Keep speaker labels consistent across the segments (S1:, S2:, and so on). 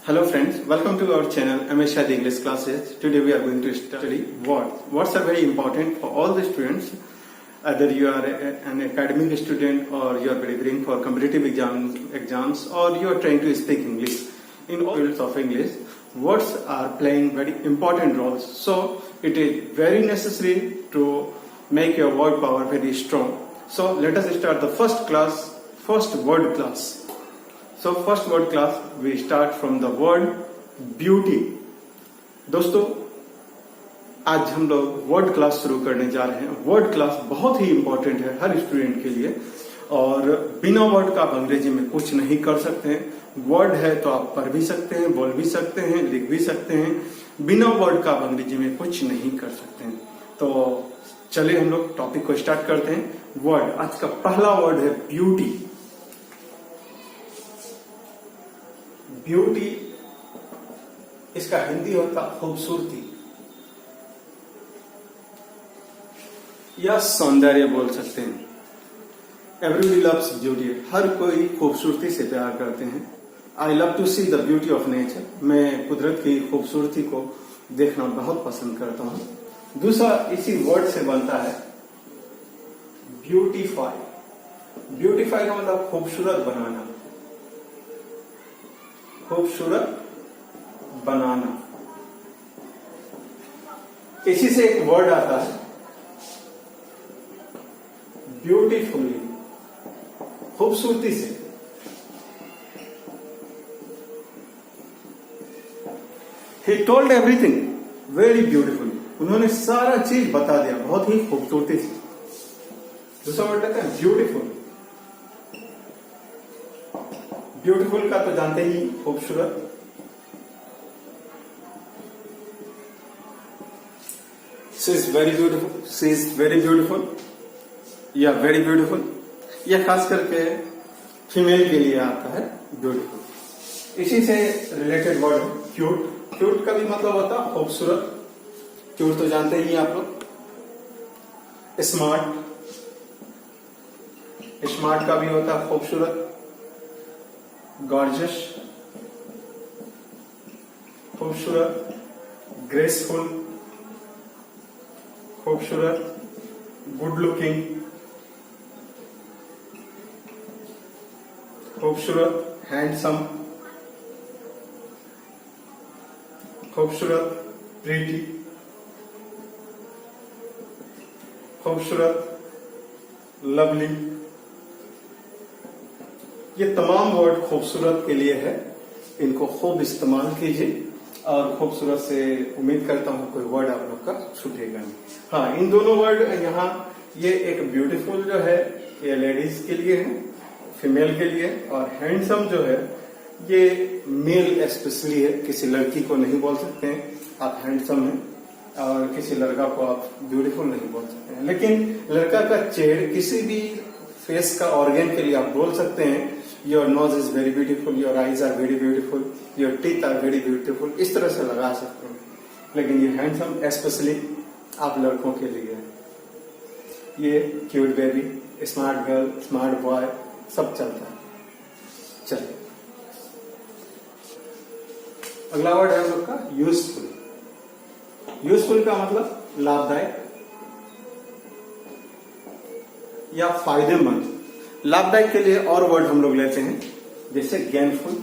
S1: Hello friends, welcome to our channel MSHAD English classes. Today we are going to study words. Words are very important for all the students, either you are an academic student or you are preparing for competitive exams or you are trying to speak English. In all fields of English, words are playing very important roles. So it is very necessary to make your word power very strong. So let us start the first word class. So first word class we start from the word beauty. दोस्तों आज हम लोग word class शुरू करने जा रहे हैं. Word class बहुत ही इंपॉर्टेंट है हर स्टूडेंट के लिए और बिना वर्ड का आप अंग्रेजी में कुछ नहीं कर सकते हैं. वर्ड है तो आप पढ़ भी सकते हैं, बोल भी सकते हैं, लिख भी सकते हैं. बिना वर्ड का आप अंग्रेजी में कुछ नहीं कर सकते हैं. तो चलिए हम लोग टॉपिक को स्टार्ट करते हैं. वर्ड आज का पहला वर्ड है ब्यूटी. ब्यूटी इसका हिंदी होता खूबसूरती या सौंदर्य बोल सकते हैं. Everybody loves beauty. हर कोई खूबसूरती से प्यार करते हैं. I love to see the beauty of nature. मैं कुदरत की खूबसूरती को देखना बहुत पसंद करता हूं. दूसरा इसी वर्ड से बनता है ब्यूटीफाई. ब्यूटीफाई का मतलब खूबसूरत बनाना, खूबसूरत बनाना. इसी से एक वर्ड आता है ब्यूटीफुली, खूबसूरती से. He told everything very beautifully. उन्होंने सारा चीज बता दिया बहुत ही खूबसूरती से. दूसरा वर्ड कहते हैं ब्यूटीफुल. ब्यूटीफुल का तो जानते ही खूबसूरत. She is very beautiful. She is very beautiful या वेरी ब्यूटीफुल. यह खास करके फीमेल के लिए आता है ब्यूटीफुल. इसी से रिलेटेड वर्ड है क्यूट. क्यूट का भी मतलब होता है खूबसूरत. क्यूट तो जानते ही आप लोग. स्मार्ट. स्मार्ट का भी होता है खूबसूरत. गॉर्जियस खूबसूरत. ग्रेसफुल खूबसूरत. गुड लुकिंग खूबसूरत. हैंडसम खूबसूरत. प्रीटी खूबसूरत. लवली. ये तमाम वर्ड खूबसूरत के लिए है. इनको खूब इस्तेमाल कीजिए और खूबसूरत से उम्मीद करता हूं कोई वर्ड आप लोग का छूटेगा नहीं. हाँ, इन दोनों वर्ड यहाँ ये एक ब्यूटीफुल जो है ये लेडीज के लिए है, फीमेल के लिए. और हैंडसम जो है ये मेल स्पेशली है. किसी लड़की को नहीं बोल सकते हैं आप हैंडसम हैं और किसी लड़का को आप ब्यूटीफुल नहीं बोल सकते हैं. लेकिन लड़का का चेहरे किसी भी फेस का ऑर्गन के लिए आप बोल सकते हैं your nose is very beautiful, your eyes are very beautiful, your teeth are very beautiful. इस तरह से लगा सकते हैं. लेकिन ये हैंडसम स्पेशली आप लड़कों के लिए है. ये cute baby, smart girl, smart boy सब चलता है. चलिए अगला वर्ड है हम लोग का यूजफुल. यूजफुल का मतलब लाभदायक या फायदेमंद. लाभदायक के लिए और वर्ड हम लोग लेते हैं जैसे gainful,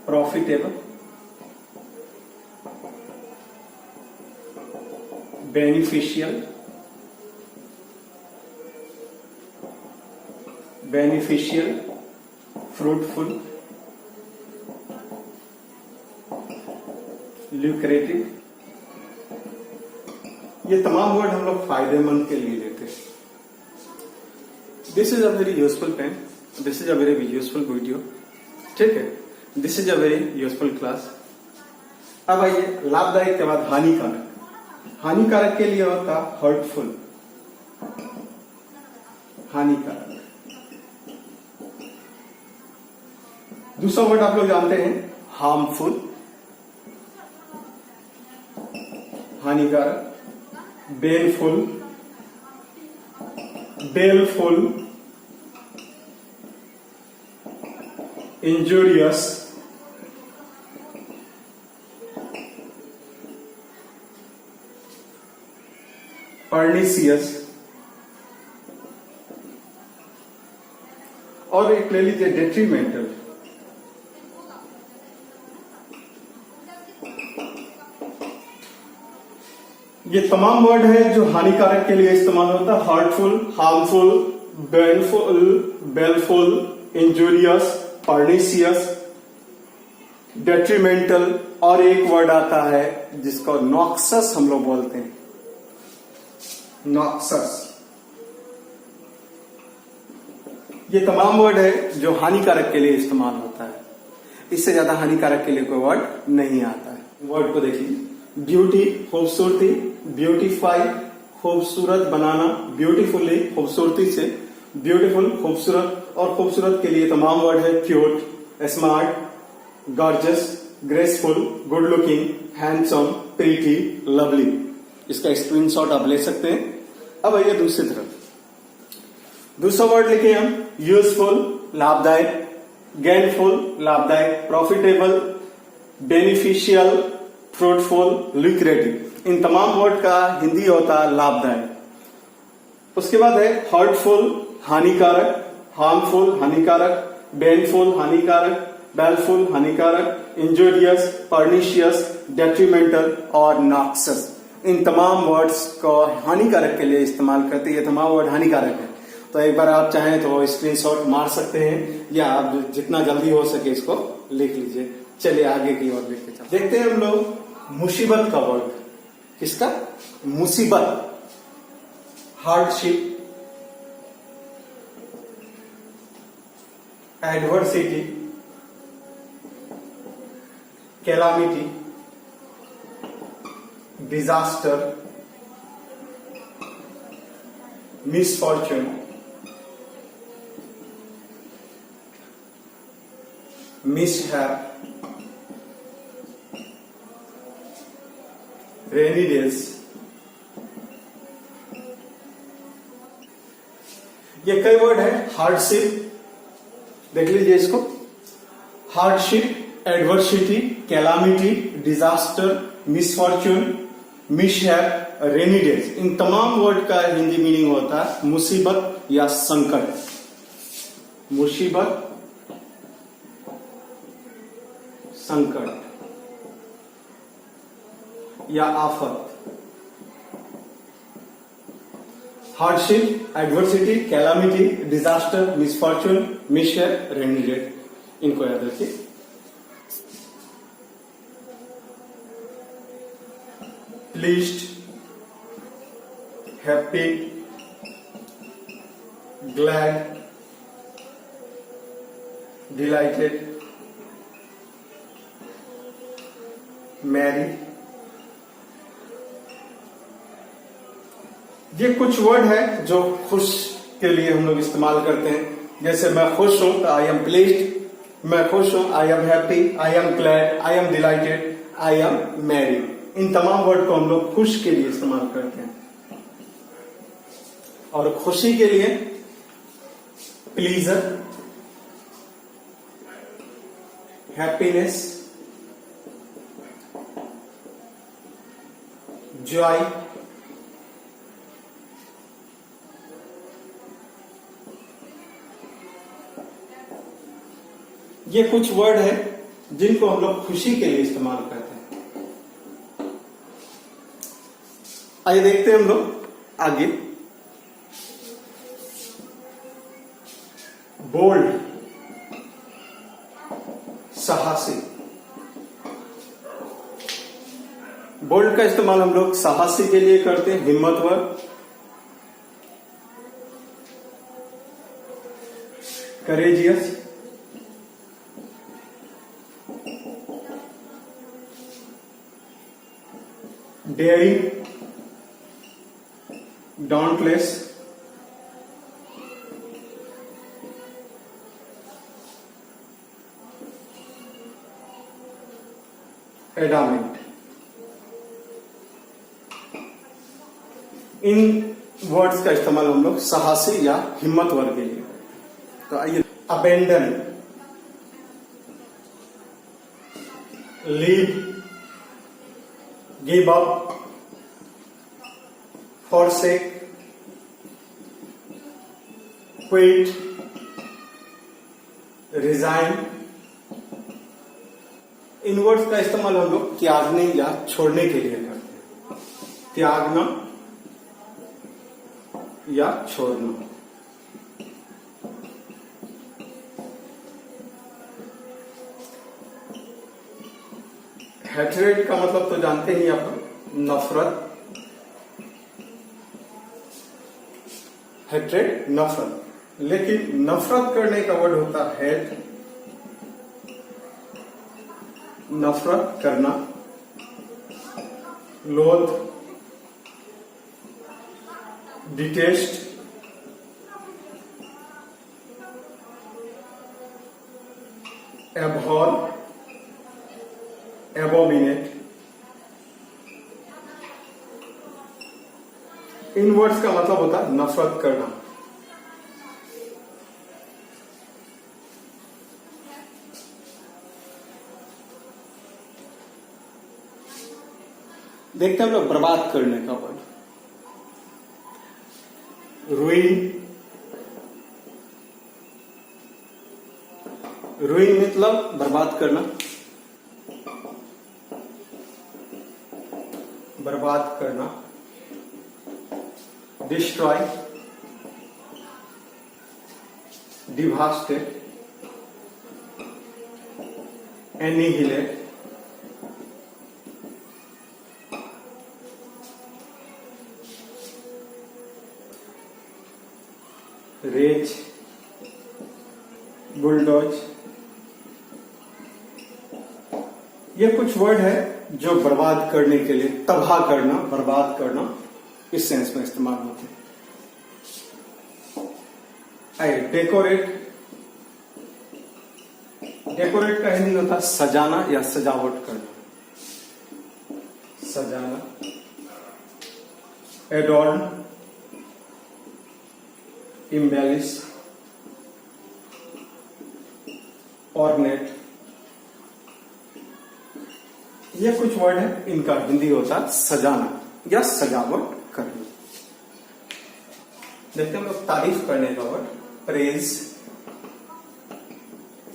S1: profitable, beneficial, fruitful, lucrative. ये तमाम वर्ड हम लोग फायदेमंद के लिए लेते हैं. This is a very useful pen. This is a very useful video. ठीक है, this is a very useful class. अब आइए लाभदायक के बाद हानिकारक. हानिकारक के लिए होता हर्टफुल, हानिकारक. दूसरा वर्ड आप लोग जानते हैं हार्मफुल, हानिकारक. बेलफुल, बेलफुल, injurious, pernicious, और एक ले लीजिए detrimental। ये तमाम वर्ड है जो हानिकारक के लिए इस्तेमाल होता है। Hurtful, harmful, baleful, injurious, pernicious, detrimental, और एक वर्ड आता है जिसको नॉक्सस हम लोग बोलते हैं। नॉक्सस, ये तमाम वर्ड है जो हानिकारक के लिए इस्तेमाल होता है। इससे ज्यादा हानिकारक के लिए कोई वर्ड नहीं आता है। वर्ड को देखिए, ब्यूटी खूबसूरती, ब्यूटीफाई खूबसूरत बनाना, ब्यूटीफुली खूबसूरती से, ब्यूटीफुल खूबसूरत, और खूबसूरत के लिए तमाम वर्ड है cute, smart, gorgeous, graceful, good looking, handsome, pretty, lovely. इसका स्क्रीनशॉट आप ले सकते हैं। अब आइए दूसरी तरफ, दूसरा वर्ड लिखे हम यूजफुल लाभदायक, गेनफुल लाभदायक, प्रॉफिटेबल, बेनिफिशियल, फ्रूटफुल, लुक्रेटिव। इन तमाम वर्ड का हिंदी होता है लाभदायक। उसके बाद है हर्टफुल हानिकारक, हार्मफुल हानिकारक, बेनफुल हानिकारक, बेलफुल हानिकारक, इंजूरियस, पर्निशियस, डेट्रीमेंटल और नॉक्सस। इन तमाम वर्ड्स को हानिकारक के लिए इस्तेमाल करते हैं। ये तमाम वर्ड हानिकारक है। तो एक बार आप चाहें तो स्क्रीनशॉट मार सकते हैं, या आप जितना जल्दी हो सके इसको लिख लीजिए। चलिए आगे की ओर लेके चलते देखते हैं हम लोग मुसीबत का वर्ड। किसका? मुसीबत, hardship, adversity, calamity, disaster, misfortune, mishap, rainy days. ये कई वर्ड है। हार्डशिप, देख लीजिए इसको, hardship, adversity, calamity, disaster, misfortune, mishap, rainy days. इन तमाम वर्ड का हिंदी मीनिंग होता है मुसीबत या संकट। मुसीबत, संकट या आफत। Hardship, adversity, calamity, disaster, misfortune, mishap, rainy days. इनको याद रखिए। Pleased, happy, glad, delighted, merry. ये कुछ वर्ड है जो खुश के लिए हम लोग इस्तेमाल करते हैं। जैसे मैं खुश हूं तो आई एम प्लीज्ड, मैं खुश हूं I am happy, I am glad, I am delighted, I am merry. इन तमाम वर्ड को हम लोग खुश के लिए इस्तेमाल करते हैं। और खुशी के लिए प्लीजर, हैप्पीनेस, जॉय, ये कुछ वर्ड है जिनको हम लोग खुशी के लिए इस्तेमाल करते हैं। आइए देखते हैं हम लोग आगे। बोल्ड, साहसी। बोल्ड का इस्तेमाल हम लोग साहसी के लिए करते हैं, हिम्मतवर। Courageous, daring, dauntless, adamant. इन वर्ड्स का इस्तेमाल हम लोग साहसी या हिम्मतवर के लिए। तो आइए, abandon, leave, give up, forsake, quit, resign. इन वर्ड्स का इस्तेमाल हम लोग त्यागने या छोड़ने के लिए करते हैं। त्यागना या छोड़ना। हेट्रेड का मतलब तो जानते ही आप लोग, नफरत। हेट्रेड नफरत, लेकिन नफरत करने का वर्ड होता है हेट। नफरत करना, लोथ, डिटेस्ट, एबहॉर, एबोमिनेट। इन वर्ड्स का मतलब होता है नफरत करना। देखते हैं हम लोग बर्बाद करने का वर्ड। रुइन, रुइन मतलब बर्बाद करना, बर्बाद करना। Destroy, devastate, annihilate, raze, bulldoze. ये कुछ वर्ड है जो बर्बाद करने के लिए, तबाह करना, बर्बाद करना, इस सेंस में इस्तेमाल होते हैं। आइए, डेकोरेट। डेकोरेट का हिंदी होता है सजाना या सजावट करना, सजाना। Adorn, embellish, ornate. ये कुछ वर्ड है, इनका हिंदी होता है सजाना या सजावट करना। देखते हैं हम लोग तारीफ करने का वर्ड। प्रेज,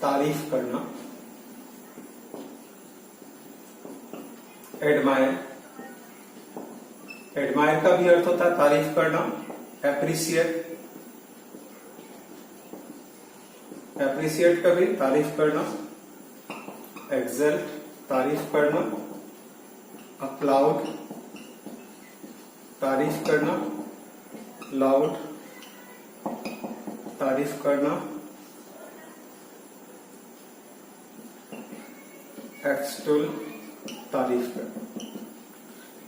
S1: तारीफ करना। एडमायर, एडमायर का भी अर्थ होता है तारीफ करना। एप्रिसिएट, एप्रिसिएट का भी तारीफ करना। एक्सल्ट, तारीफ करना। अप्लाउड, तारीफ करना। लाउड, तारीफ करना। एक्सटोल, तारीफ करना।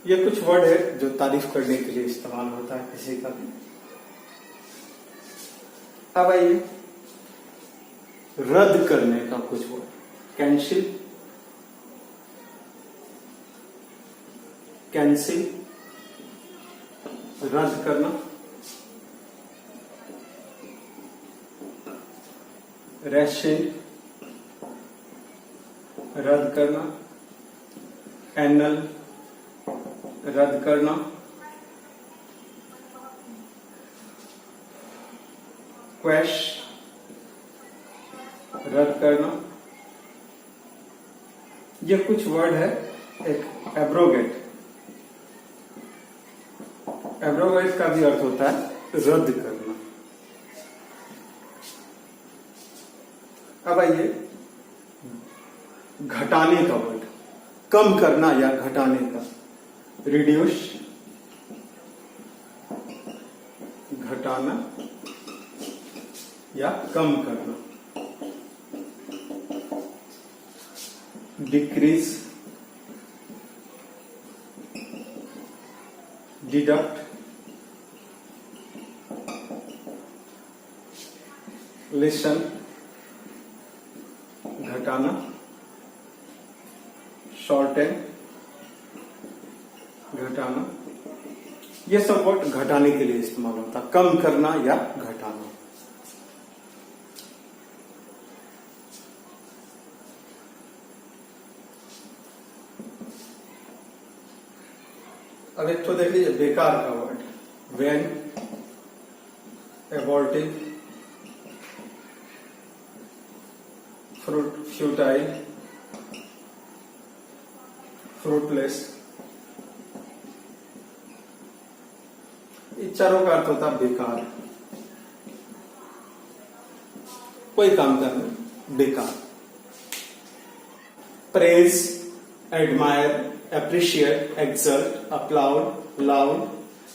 S1: ये कुछ वर्ड है जो तारीफ करने के लिए इस्तेमाल होता है किसी का भी। अब आइए रद्द करने का कुछ वर्ड। कैंसिल, कैंसिल, रद्द करना। रेशन, रद्द करना। एनल, रद्द करना। क्वैश, रद्द करना। ये कुछ वर्ड है। एक एब्रोगेट, एब्रोगेट का भी अर्थ होता है रद्द करना। अब आइए घटाने का वर्ड। कम करना या घटाने का। रिड्यूस, घटाना या कम करना। डिक्रीज, डिडक्ट, लिसन, घटाना। शॉर्टेन, घटाना। ये सब वर्ड घटाने के लिए इस्तेमाल होता है, कम करना या घटाना। अब एक तो देख लीजिए बेकार का word, when, abortive, futile, fruitless, ये चारों का अर्थ होता है बेकार, कोई काम करना बेकार। Praise, admire, appreciate, exalt, applaud, loud,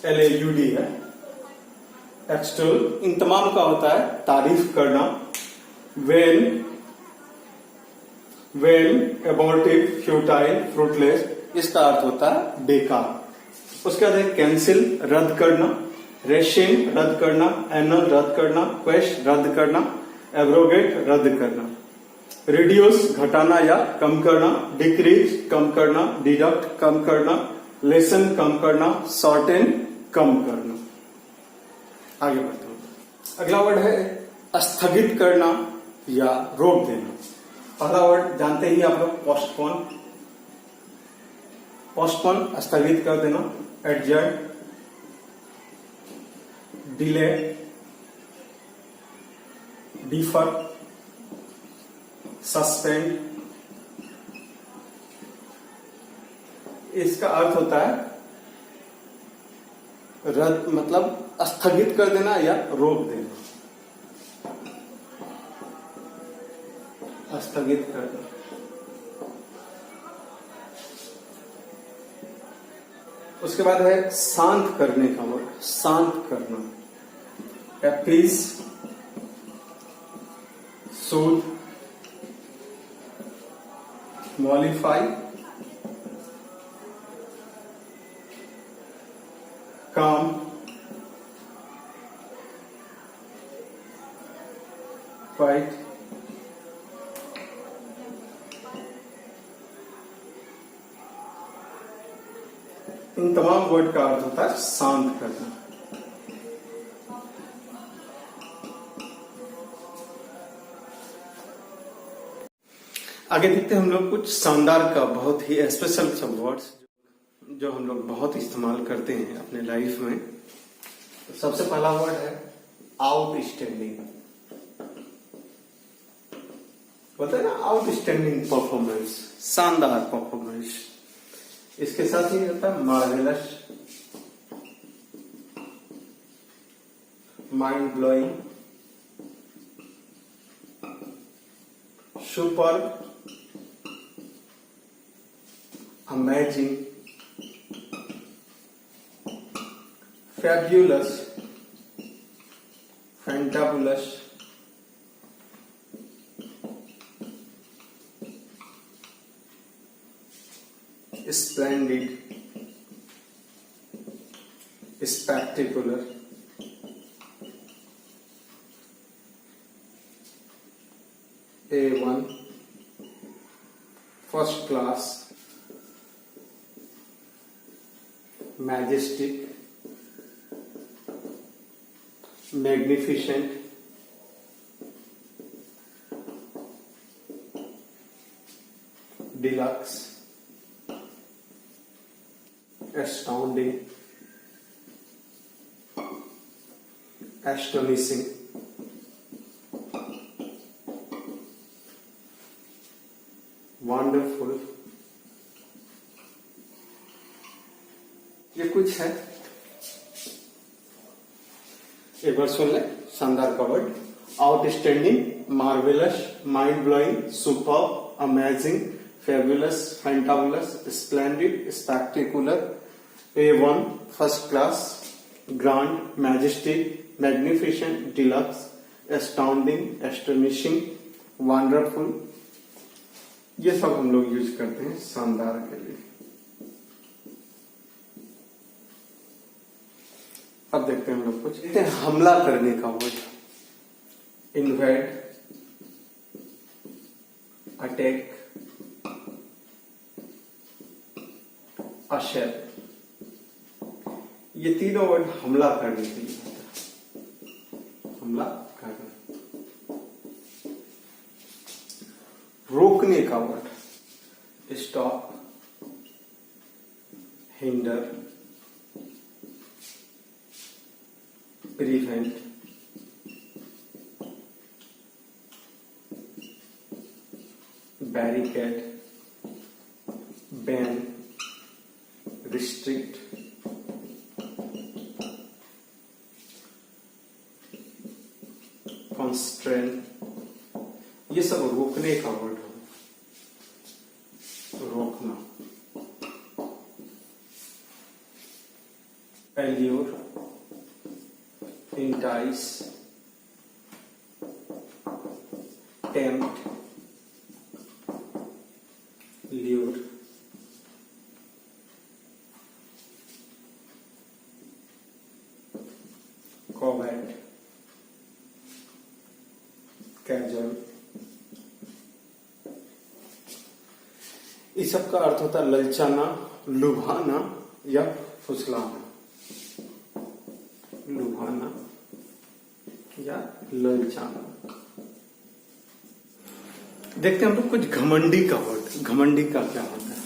S1: LAUD है। एक्सटोल, इन तमाम का होता है तारीफ करना। वेन, एबॉर्टिव, फ्यूटाइल, फ्रूटलेस, इसका अर्थ होता है बेकार। उसके बाद है कैंसिल, रद्द करना, रेशन, रद्द करना, एनल, रद्द करना, क्वेस्ट, रद्द करना, एब्रोगेट, रद्द करना, रिड्यूस, घटाना या कम करना, डिक्रीज, कम करना, डिडक्ट, कम करना, लेसन, कम करना, शॉर्टेन, कम करना। आगे बढ़ते हैं। अगला वर्ड है स्थगित करना या रोक देना। पहला वर्ड जानते ही आप लोग पोस्टपोन, स्थगित कर देना, एडजर्न, डिले, डिफर, सस्पेंड। इसका अर्थ होता है रद्द, मतलब स्थगित कर देना या रोक देना, स्थगित कर देना। उसके बाद है शांत करने का वर्ड, शांत करना, अपीज, सूद, मॉलिफाई, काम, फाइट, इन तमाम वर्ड का अर्थ होता है शांत करना। आगे देखते हैं हम लोग कुछ शानदार का बहुत ही स्पेशल सब वर्ड्स जो हम लोग बहुत इस्तेमाल करते हैं अपने लाइफ में। तो सबसे पहला वर्ड है आउटस्टैंडिंग। बोलते हैं ना आउटस्टैंडिंग परफॉर्मेंस, शानदार परफॉर्मेंस। इसके साथ ही होता है marvellous, mind blowing, super, amazing, fabulous, fantabulous, splendid, spectacular, A1, first class, majestic, magnificent, deluxe, astounding, astonishing, wonderful। ये कुछ है, एक बार सुन ले शानदार का word. Outstanding, marvellous, mind blowing, super, amazing, fabulous, fantabulous, splendid, spectacular, A1, first class, grand, majestic, magnificent, deluxe, astounding, astonishing, wonderful। ये सब हम लोग यूज करते हैं शानदार के लिए। अब देखते हैं हम लोग कुछ देखते हैं हमला करने का वर्ड, इन्वेड, अटैक, अशर। ये तीनों वर्ड हमला करने के लिए होता है, हमला करना। रोकने का word, stop, hinder, barricade, ban, restrict, constrain, ये सब रोकने का वर्ड है, रोकना। Allure, entice, tempt, lure, covet, cajole. इस सब का अर्थ होता है ललचाना, लुभाना या फुसलाना। लुभाना या ललचाना। देखते हैं हम लोग कुछ घमंडी का वर्ड। घमंडी का क्या होता है?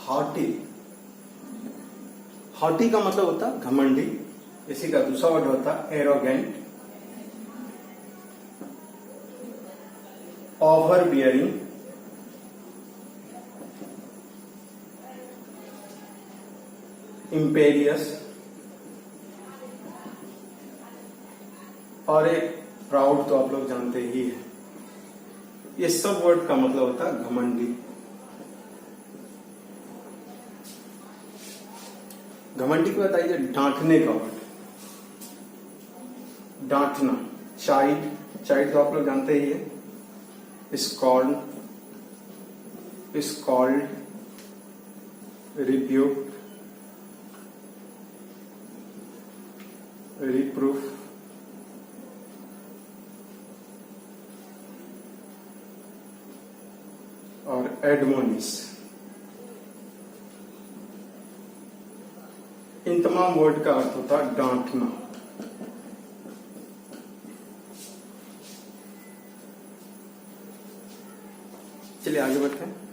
S1: हॉटी। हॉटी का मतलब होता है घमंडी। इसी का दूसरा वर्ड होता है एरोगेंट, ओवर बियरिंग, इंपेरियस और एक प्राउड तो आप लोग जानते ही हैं। ये सब वर्ड का मतलब होता है घमंडी। घमंडी को बताइए डांटने का वर्ड। डांटना, चाइल्ड, चाइल्ड तो आप लोग जानते ही है। स्कॉल्ड, स्कॉल्ड, रिब्यूक, रिप्रूफ, और एडमोनिश। इन तमाम वर्ड का अर्थ होता है डांटना। चलिए आगे बढ़ते हैं।